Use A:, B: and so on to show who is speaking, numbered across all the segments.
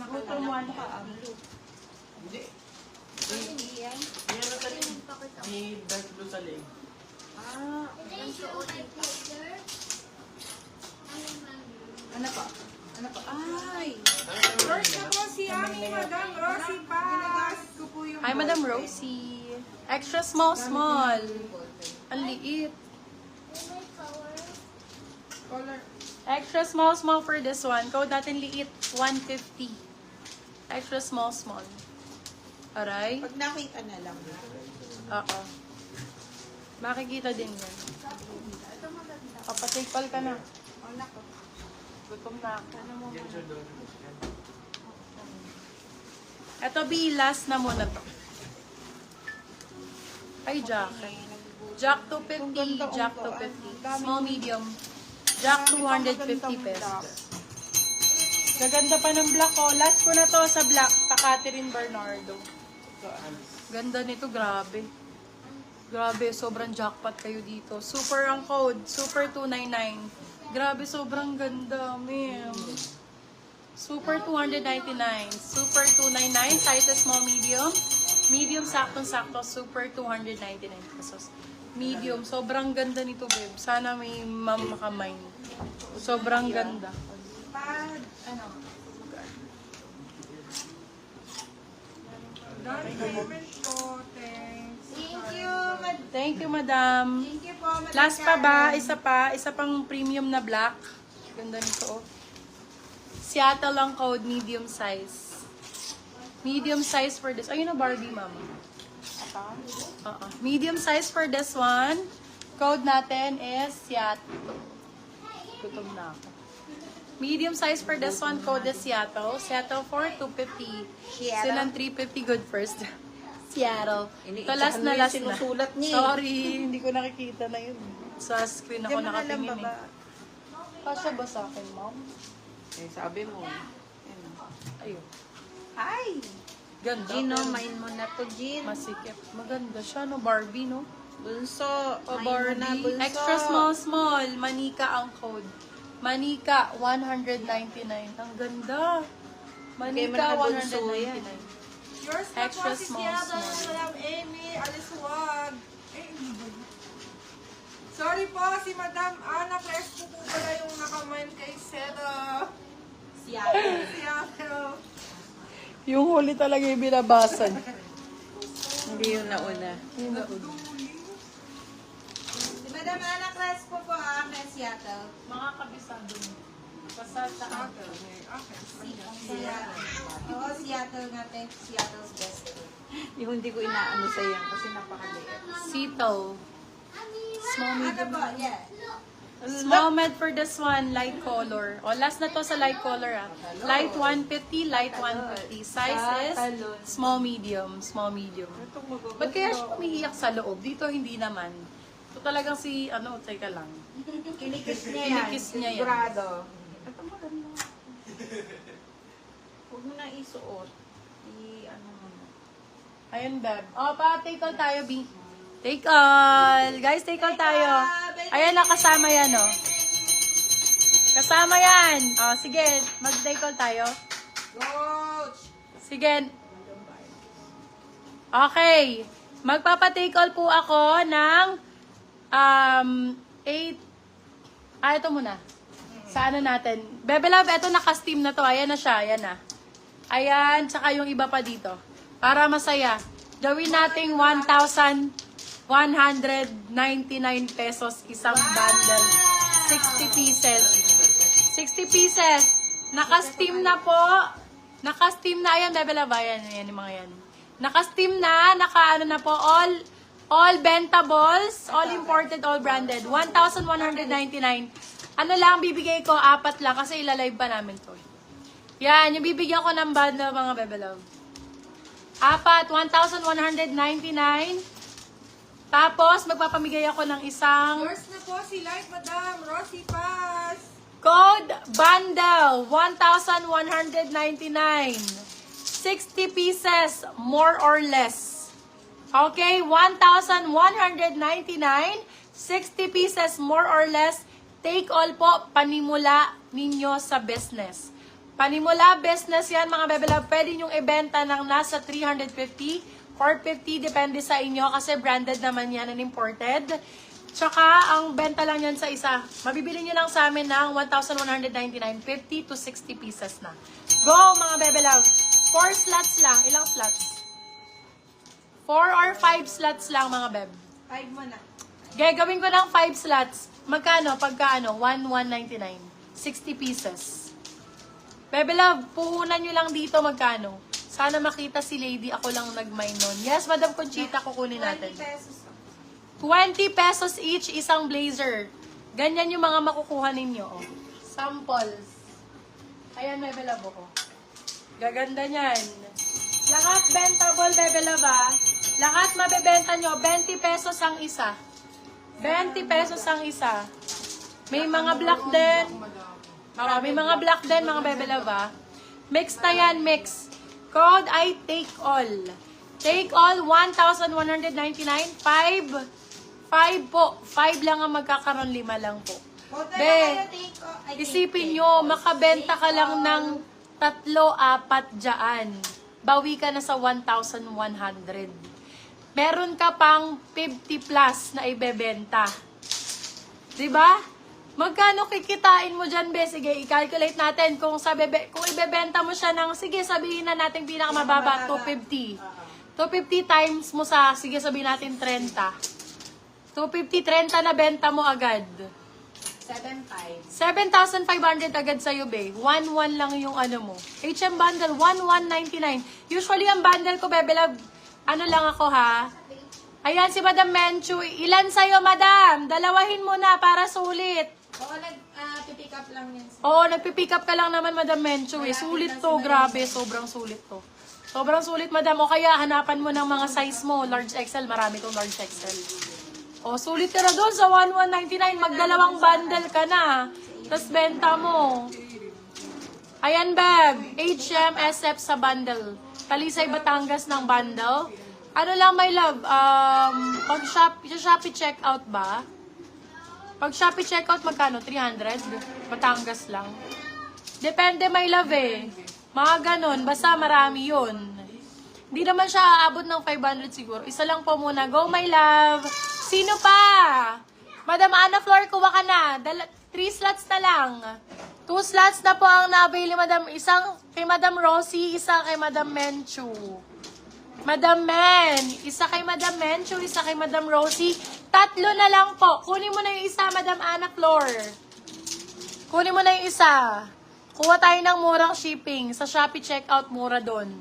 A: Tuturuan ka.
B: Hindi.
A: Hindi yan.
B: Hindi na sa leg. May dark blue sa leg.
A: Ah, ano pa? Ano pa? Ay! First na po si aming Madam Rosie pa. Ginagamit ko po yung
C: Hi, Madam Rosie. Extra small. Ang liit.
A: color.
C: Extra small for this one. Code natin liit, 150. Extra small. Aray?
A: Pag nakita na lang.
C: Oo. Makikita din yan.
A: Ito maganda.
C: Papatikpal ka na.
A: Oh, nako.
C: Gutom na ako.
A: Ano mo
B: Yan siya doon.
C: Ito, bilas na muna to. Ay, jacket. Jack 250, Jack 250. Small, medium. Jack 250 pesos. Gaganda pa ng black ko. Last ko na to sa black. Pa Catherine Bernardo. Ganda nito, grabe. Grabe, sobrang jackpot kayo dito. Super ang code. Super 299. Grabe, sobrang ganda, ma'am. Super 299. Super 299. Size small, medium. Medium, saktong-sakto. Super 299 pesos. Medium. Sobrang ganda nito, babe. Sana may makamay. Sobrang ganda.
A: Pad. Ano? Dami payment po. Thanks. Thank you,
C: Thank you, madam.
A: Thank you po, Madam
C: Last pa ba?
A: Karen.
C: Isa pa. Isa pang premium na black. Ganda nito, oh. Seattle ang code, medium size. Medium size for this. Ayun na Barbie, mama. Medium size for this one. Code natin is Seattle. Gutom na ako. Medium size for this one, code is Seattle. Seattle for 250.
A: Seattle.
C: Silang 350 good first. Seattle. Ito
A: Iniitsahan
C: last
A: mo
C: na
A: yung
C: last na.
A: sinusulat niya eh.
C: Sorry, hindi ko nakikita na yun. Sa screen ako
A: Diyan mo na lang
C: nakatingin
A: baba.
C: eh. Kasya ba sa akin, ma'am?
A: Eh, sabi mo. Ano?
C: Ayun.
A: Hi!
C: Ganda.
A: Gino,
C: pero
A: main mo na to, Gin.
C: masikip. Maganda siya, no? Barbie, no?
A: Bunso,
C: O,
A: main mo na,
C: Barbie.
A: bunso.
C: Extra small. Manika ang code. Manika, 199. Ang ganda.
A: Bigay mo
C: Manika,
A: na bunso
C: 199.
A: Yours na
C: Extra
A: po si
C: small,
A: Seattle,
C: small.
A: Madam Amy, Aliswag. Eh, hindi ba yun? Sorry po, si Madam Ana Crespo po pala yung nakamain kay Sero. Seattle.
C: Yung huli talaga yung binabasa.
A: Hindi yung nauna. Si Madam Ana Crespo po kay Seattle.
C: Mga kabisado mo. Basta sa
A: Okay. Seattle. Oo, Seattle nga tayo. Seattle's best. Yung hindi ko inaano sa yan kasi napakaliit.
C: Seattle. Small,
A: Ano
C: medium.
A: po? Yeah.
C: Small med for this one, light color. O, last na to sa light color, ah. Light 150, light 150. Size is small, medium. Small, medium. Ba't kaya siya umiiyak sa loob? Dito, hindi naman. Ito talagang si, teka lang.
A: Kinikis niya yan.
C: Kinikis niya yan.
A: Sigurado. Ito maganda. Huwag mo na isuot. I-ano mo na.
C: Ayun, Beb. O, take all tayo, B. Take all. Guys, take all tayo. Ayan, nakasama yan, oh. Kasama yan. O, sige, mag-take all tayo.
A: Coach!
C: Sige. Okay. Magpapa-take all po ako ng 8. Ito muna. Sa ano natin. Bebe Love, ito naka-steam na to. Ayan na siya. Ayan na. Ayan. Tsaka yung iba pa dito. Para masaya. Gawin nating 1,199 pesos isang bundle. 60 pieces. 60 pieces. Naka-steam na po. Naka-steam na. Ayan, Bebe Love. Ayan, ayan yung mga yan. Naka-steam na. Naka-ano na po. All bentables. All imported, all branded. 1,199. Ano lang, bibigay ko, 4 lang kasi ilalive pa namin to. Yan, yung bibigyan ko ng bundle mga Bebe Love. 4, 1,199. Tapos, magpapamigay ako ng isang
A: Yours na po si Light Madam Rosie Paz.
C: code bundle, 1,199. 60 pieces, more or less. Okay, 1,199. 60 pieces more or less. Take all po, panimula ninyo sa business. Panimula business yan mga bebe love. Pwede nyong ibenta ng nasa 350, 450, depende sa inyo kasi branded naman yan and imported. Tsaka, ang benta lang yan sa isa. Mabibili nyo lang sa amin ng 1,199, 50 to 60 pieces na. Go mga bebe love. 4 slots lang. Ilang slots? 4 or 5 slots lang mga beb.
A: 5 mo na.
C: Gagawin ko ng 5 slots. Magkano? Pagkaano? 1,199. 60 pieces. Bebe love, puhunan nyo lang dito magkano. Sana makita si lady. Ako lang nag-mine nun. Yes, Madam Conchita, kukunin
A: 20
C: natin.
A: pesos.
C: 20 pesos each, isang blazer. Ganyan yung mga makukuha ninyo. Oh. Samples. Ayan, Bebe Love ko. Gaganda niyan. Lahat bentable, Bebe Love, ah. Lahat mabebenta nyo. 20 pesos ang isa. 20 pesos ang isa. May mga black din. May mga black din, mga Bebe Love, ah. Mix na yan, mix. Code ay take all. Take all, 1,199. 5 po. 5 lang ang magkakaroon, 5 lang po. Be, isipin nyo, makabenta ka lang ng 3-4 dyan. Bawi ka na sa 1,100. Meron ka pang 50 plus na ibebenta. Diba? Magkano kikitain mo dyan, be? Sige, i-calculate natin. Kung ibebenta mo siya ng, sige, sabihin na natin pinakamababa, 250. 250 times mo sa, sige, sabihin natin 30. 250, 30 na benta mo agad. 7,500 agad sa'yo, be. 1,1 lang yung ano mo. HM bundle, 1,199. Usually, ang bundle ko, bebe love, ano lang ako, ha? Ayan, si Madam Menchu. Ilan sa'yo, Madam? Dalawahin mo na para sulit.
A: Oo, nag-pick up lang yan.
C: Oo, nagpipick up ka lang naman, Madam Menchu. Sulit to, grabe. Sobrang sulit to. Sobrang sulit, Madam. O kaya, hanapan mo ng mga size mo. Large XL, marami tong large XL. O, sulit ka na doon sa 1,199. Magdalawang bundle ka na. Tapos benta mo. Ayan, Beb. HM SF sa bundle. Talisay Batangas ng bundle. Ano lang, my love? Pag Shopee checkout ba? Pag Shopee checkout, magkano? 300? Batangas lang. Depende, my love eh. Mga ganon. Basta marami yun. Hindi naman siya aabot ng 500 siguro. Isa lang po muna. Go, my love! Sino pa? Madam Ana Flor, kuha ka na. 3 slots na lang. 2 slots na po ang na-avail ni Madam. Isang kay Madam Rosie, isa kay Madam Menchu. Madam Men, isa kay Madam Menchu, isa kay Madam Rosie. 3 na lang po. Kunin mo na yung isa, Madam Ana Flor. Kunin mo na yung isa. Kuha tayo ng murang shipping. Sa Shopee checkout, mura doon.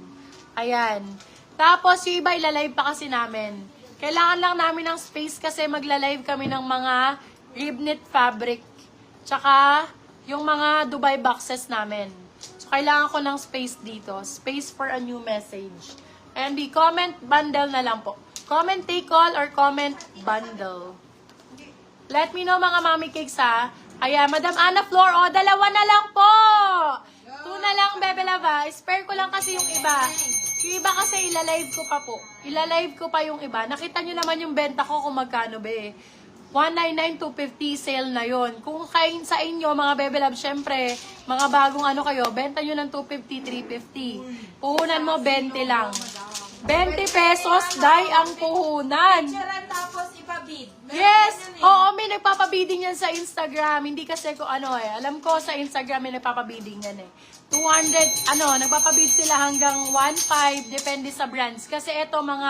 C: Ayan. Tapos, yung iba, ilalive pa kasi namin. Kailangan lang namin ng space kasi magla-live kami ng mga rib knit fabric. Tsaka, yung mga Dubai boxes namin. So, kailangan ko ng space dito. Space for a new message. And the comment bundle na lang po. Comment take all or comment bundle. Let me know mga mami cakes ha. Ayan, Madam Ana Flor, o, 2 na lang po. 2 na lang, Bebe Lava. Spare ko lang kasi yung iba. Yung iba kasi ilalive ko pa po. Ilalive ko pa yung iba. Nakita nyo naman yung benta ko kung magkano, be. 199, 250, sale na yon. Kung kain sa inyo, mga Bebe Love, syempre, mga bagong ano kayo, benta nyo ng 250, 350. Puhunan mo, 20 lang. 20 pesos, dai ang puhunan.
A: Picturean tapos ipabid.
C: Yes! Oo, may nagpapabidding yan sa Instagram. Hindi kasi ko ano eh. Alam ko sa Instagram may nagpapabidding yan eh. 200, nagpapabid sila hanggang 1.5, depende sa brands. Kasi eto mga